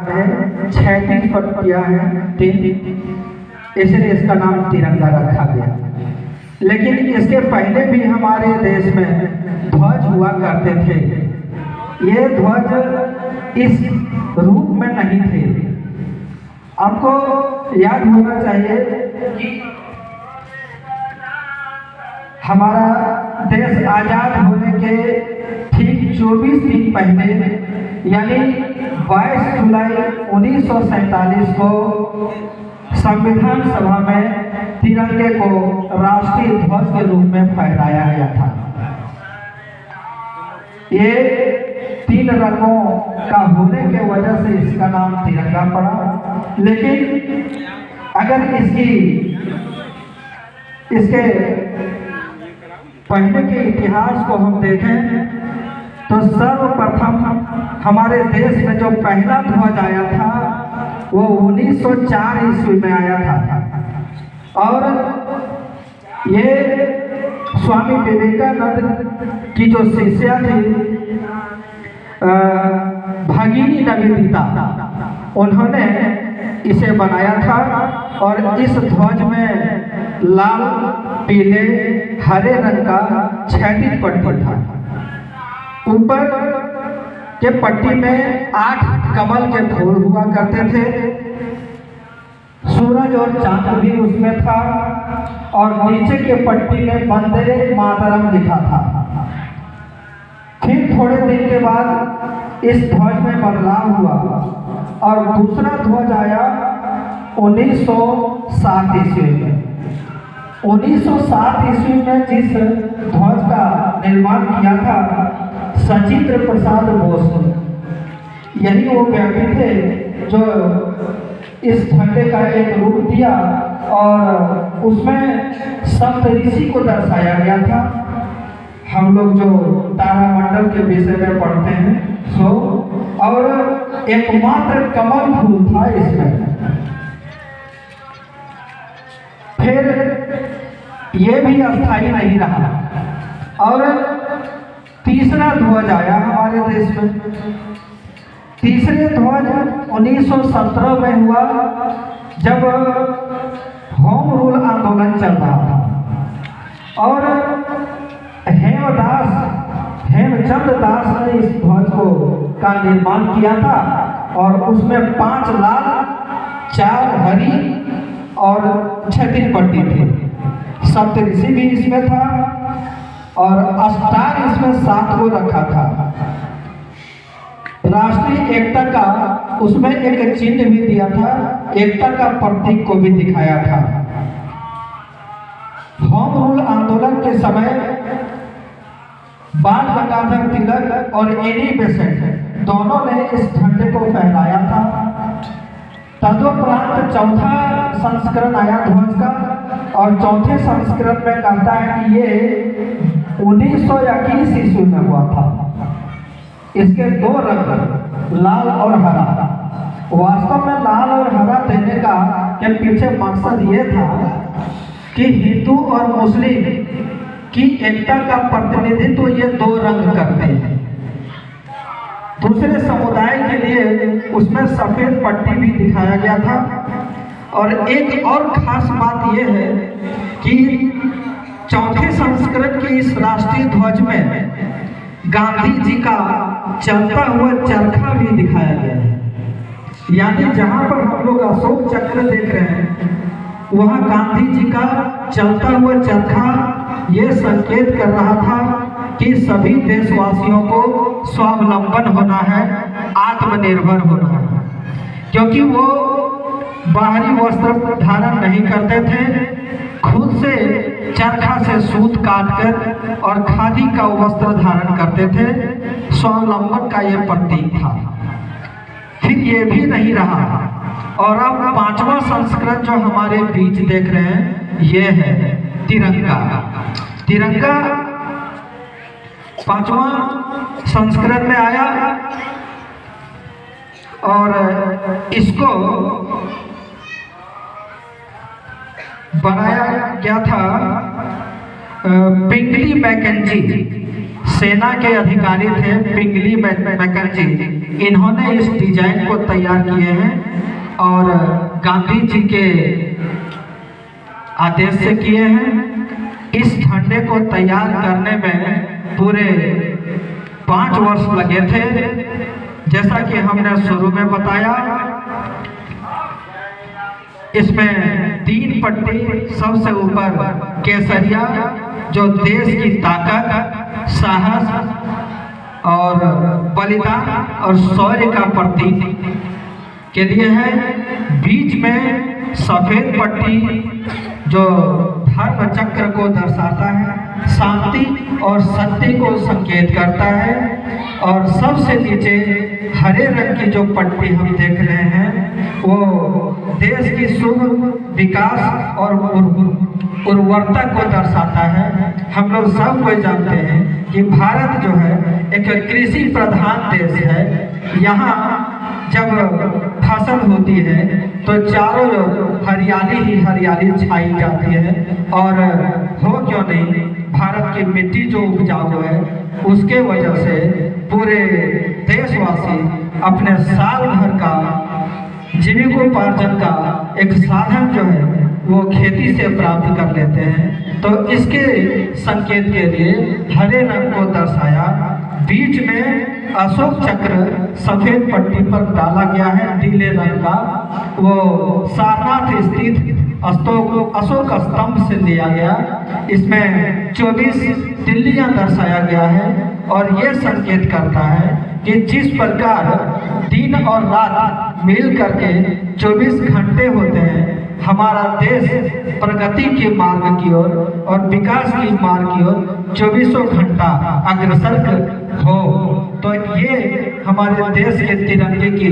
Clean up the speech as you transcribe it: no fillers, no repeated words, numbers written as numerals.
है 36 पट्टियाँ हैं 3, इसलिए इसका नाम तिरंगा रखा गया। लेकिन इसके पहले भी हमारे देश में ध्वज हुआ करते थे। ये ध्वज इस रूप में नहीं थे। आपको याद होना चाहिए कि हमारा देश आज़ाद होने के ठीक 24 दिन पहले यानी 22 जुलाई 1947 को संविधान सभा में तिरंगे को राष्ट्रीय ध्वज के रूप में फहराया गया था। ये 3 रंगों का होने के वजह से इसका नाम तिरंगा पड़ा। लेकिन अगर इसके पहले के इतिहास को हम देखें तो सर्वप्रथम हमारे देश में जो पहला ध्वज आया था वो 1904 ईस्वी में आया था। और ये स्वामी विवेकानंद की जो शिष्या थी भगिनी निवेदिता, उन्होंने इसे बनाया था। और इस ध्वज में लाल, पीले, हरे रंग का 36 पट्टी था। ऊपर के पट्टी में 8 कमल के फूल हुआ करते थे। सूरज और चांद भी उसमें था। और नीचे के पट्टी में वंदे मातरम लिखा था। फिर थोड़े दिन के बाद इस ध्वज में बदलाव हुआ और दूसरा ध्वज आया 1907 ईस्वी में। 1907 ईस्वी में जिस ध्वज का निर्माण किया था सचिंद्र प्रसाद बोस, यही वो व्यक्ति थे जो इस झंडे का एक रूप दिया और उसमें सप्तऋषि को दर्शाया गया था। हम लोग जो तारामंडल के विषय में पढ़ते हैं सो, और एकमात्र कमल फूल था इसमें। फिर ये भी अस्थायी नहीं रहा और तीसरा ध्वज आया हमारे देश में। तीसरे ध्वज 1917 में हुआ जब होम रूल आंदोलन चल रहा था और हेमचंद दास ने इस ध्वज का निर्माण किया था। और उसमें 5 लाल, 4 हरी और 36 पट्टी थी। सप्तऋषि भी इसमें था और स्टार इसमें 7 को रखा था। राष्ट्रीय एकता का उसमें एक चिन्ह भी दिया था, एकता का प्रतीक को भी दिखाया था। होम रूल आंदोलन के समय बाल गंगाधर तिलक और एनी बेसेंट दोनों ने इस झंडे को फहराया था। तदुपरांत चौथा संस्करण आया ध्वज का और चौथे संस्करण में कहता है कि ये 1921 ईस्वी में हुआ था। इसके 2 रंग लाल और हरा। वास्तव में लाल और हरा देने का के पीछे मकसद ये था कि हिंदू और मुस्लिम की एकता का प्रतिनिधित्व ये 2 रंग करते हैं। दूसरे समुदाय के लिए उसमें सफेद पट्टी भी दिखाया गया था। और एक और खास बात यह है कि चौथे संस्करण के इस राष्ट्रीय ध्वज में गांधी जी का चलता हुआ चरखा भी दिखाया गया है। यानी जहां पर हम लोग अशोक चक्र देख रहे हैं वहां गांधी जी का चलता हुआ चरखा ये संकेत कर रहा था कि सभी देशवासियों को स्वावलंबन होना है, आत्मनिर्भर होना है। क्योंकि वो बाहरी वस्त्र धारण नहीं करते थे, खुद से चरखा से सूत काटकर और खादी का वस्त्र धारण करते थे। स्वावलंबन का ये प्रतीक था। फिर ये भी नहीं रहा और अब 5वां संस्करण जो हमारे बीच देख रहे हैं ये है तिरंगा। तिरंगा 5वां संस्करण में आया और इसको बनाया गया था पिंगली मैकेंजी सेना के अधिकारी थे पिंगली मैकेंजी, इन्होंने इस डिजाइन को तैयार किए हैं और गांधी जी के आदेश से किए हैं। इस झंडे को तैयार करने में पूरे 5 वर्ष लगे थे। जैसा कि हमने शुरू में बताया, इसमें 3 पट्टी, सबसे ऊपर केसरिया जो देश की ताकत, साहस और बलिदान और शौर्य का प्रतीक के लिए है। बीच में सफेद पट्टी जो धर्म चक्र को दर्शाता है, शांति और सत्य को संकेत करता है। और सबसे नीचे हरे रंग की जो पट्टी हम देख रहे हैं वो देश की शुभ विकास और उर्वरता को दर्शाता है। हम लोग सब कोई जानते हैं कि भारत जो है एक कृषि प्रधान देश है। यहाँ जब फसल होती है तो चारों ओर हरियाली ही हरियाली छाई जाती है। और हो क्यों नहीं, भारत की मिट्टी जो उपजाऊ है उसके वजह से पूरे देशवासी अपने साल भर का जीविकोपार्जन का एक साधन जो है वो खेती से प्राप्त कर लेते हैं। तो इसके संकेत के लिए हरे रंग को दर्शाया। बीच में अशोक चक्र सफेद पट्टी पर डाला गया है नीले रंग का, वो सारनाथ स्थित अशोक स्तंभ से लिया गया। इसमें 24 तिल्लियां दर्शाया गया है और ये संकेत करता है कि जिस प्रकार दिन और रात मिल करके 24 घंटे होते हैं, हमारा देश प्रगति के मार्ग की ओर और विकास की मार्ग की ओर 24 घंटा अग्रसर हो। तो ये हमारे देश के तिरंगे की